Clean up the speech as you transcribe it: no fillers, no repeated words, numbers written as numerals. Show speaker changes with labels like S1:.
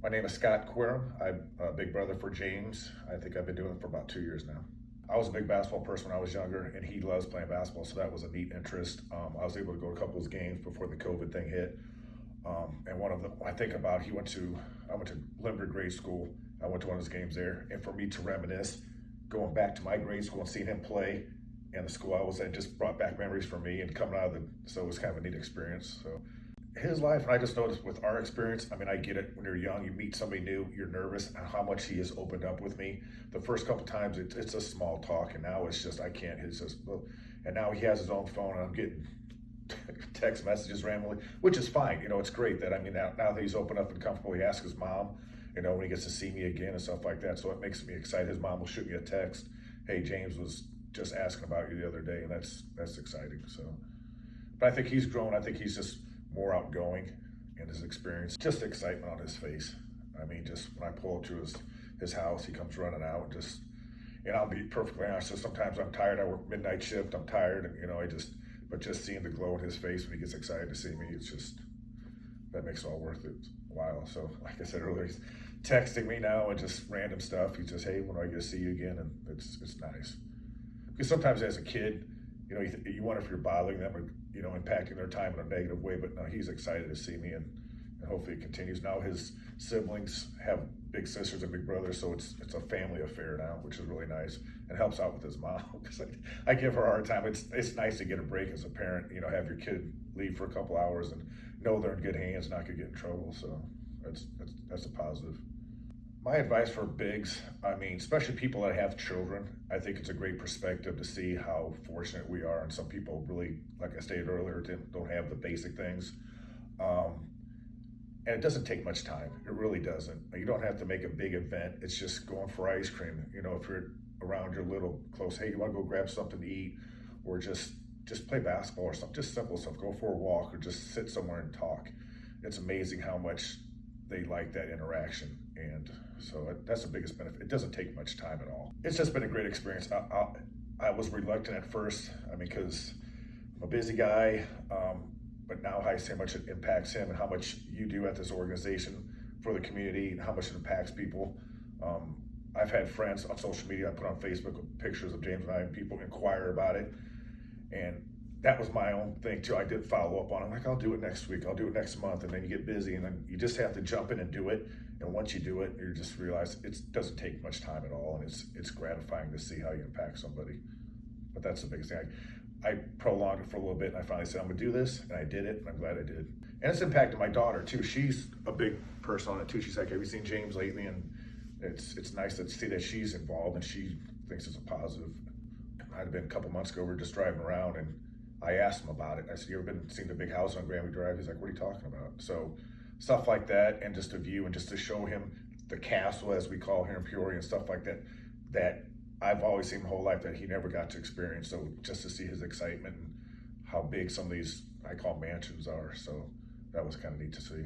S1: My name is Scott Quiram. I'm a big brother for James. I think I've been doing it for about 2 years now. I was a big basketball person when I was younger, and he loves playing basketball, so that was a neat interest. I was able to go to a couple of his games before the COVID thing hit. And one of them, I think about, I went to Limber grade school. I went to one of his games there, and for me to reminisce, going back to my grade school and seeing him play, and the school I was at just brought back memories for me and coming out of so it was kind of a neat experience. So his life, and I just noticed with our experience, I mean, I get it. When you're young, you meet somebody new, you're nervous, and how much he has opened up with me. The first couple times, it's a small talk, and now it's just, I can't, it's just, and now he has his own phone, and I'm getting text messages randomly, which is fine. It's great that, I mean, now that he's open up and comfortable, he asks his mom, when he gets to see me again and stuff like that. So it makes me excited. His mom will shoot me a text. Hey, James was just asking about you the other day, and that's exciting. So, but I think he's grown. I think he's just more outgoing in his experience. Just excitement on his face. I mean, just when I pull up to his house, he comes running out. And I'll be perfectly honest. So sometimes I'm tired. I work midnight shift. I'm tired, and but just seeing the glow in his face when he gets excited to see me, that makes it all worth it a while. So, like I said earlier, he's texting me now and just random stuff. He says, "Hey, when do I get to see you again?" And it's nice. Because sometimes as a kid, you wonder if you're bothering them or, impacting their time in a negative way, but no, he's excited to see me, and hopefully it continues. Now his siblings have big sisters and big brothers, so it's a family affair now, which is really nice, and helps out with his mom, because I give her a hard time. It's nice to get a break as a parent, have your kid leave for a couple hours and know they're in good hands, not gonna get in trouble, so that's a positive. My advice for bigs, I mean, especially people that have children, I think it's a great perspective to see how fortunate we are. And some people really, like I stated earlier, don't have the basic things. And it doesn't take much time. It really doesn't. You don't have to make a big event. It's just going for ice cream. If you're around your little close, hey, you want to go grab something to eat, or just play basketball or something, just simple stuff. Go for a walk or just sit somewhere and talk. It's amazing how much they like that interaction. And so that's the biggest benefit. It doesn't take much time at all. It's just been a great experience. I was reluctant at first, because I'm a busy guy, but now I see how much it impacts him and how much you do at this organization for the community and how much it impacts people. I've had friends on social media, I put on Facebook with pictures of James and I, and people inquire about it. And that was my own thing too. I did follow up on it. I'm like, I'll do it next week, I'll do it next month. And then you get busy, and then you just have to jump in and do it. And once you do it, you just realize it doesn't take much time at all. And it's gratifying to see how you impact somebody. But that's the biggest thing. I prolonged it for a little bit, and I finally said, I'm gonna do this, and I did it, and I'm glad I did. And it's impacted my daughter too. She's a big person on it too. She's like, have you seen James lately? And it's nice to see that she's involved, and she thinks it's a positive. It might have been a couple months ago, we were just driving around, and I asked him about it. I said, you ever seeing the big house on Granby Drive? He's like, what are you talking about? So stuff like that, and just a view, and just to show him the castle, as we call here in Peoria, and stuff like that, that I've always seen my whole life that he never got to experience. So just to see his excitement and how big some of these, I call mansions, are. So that was kind of neat to see.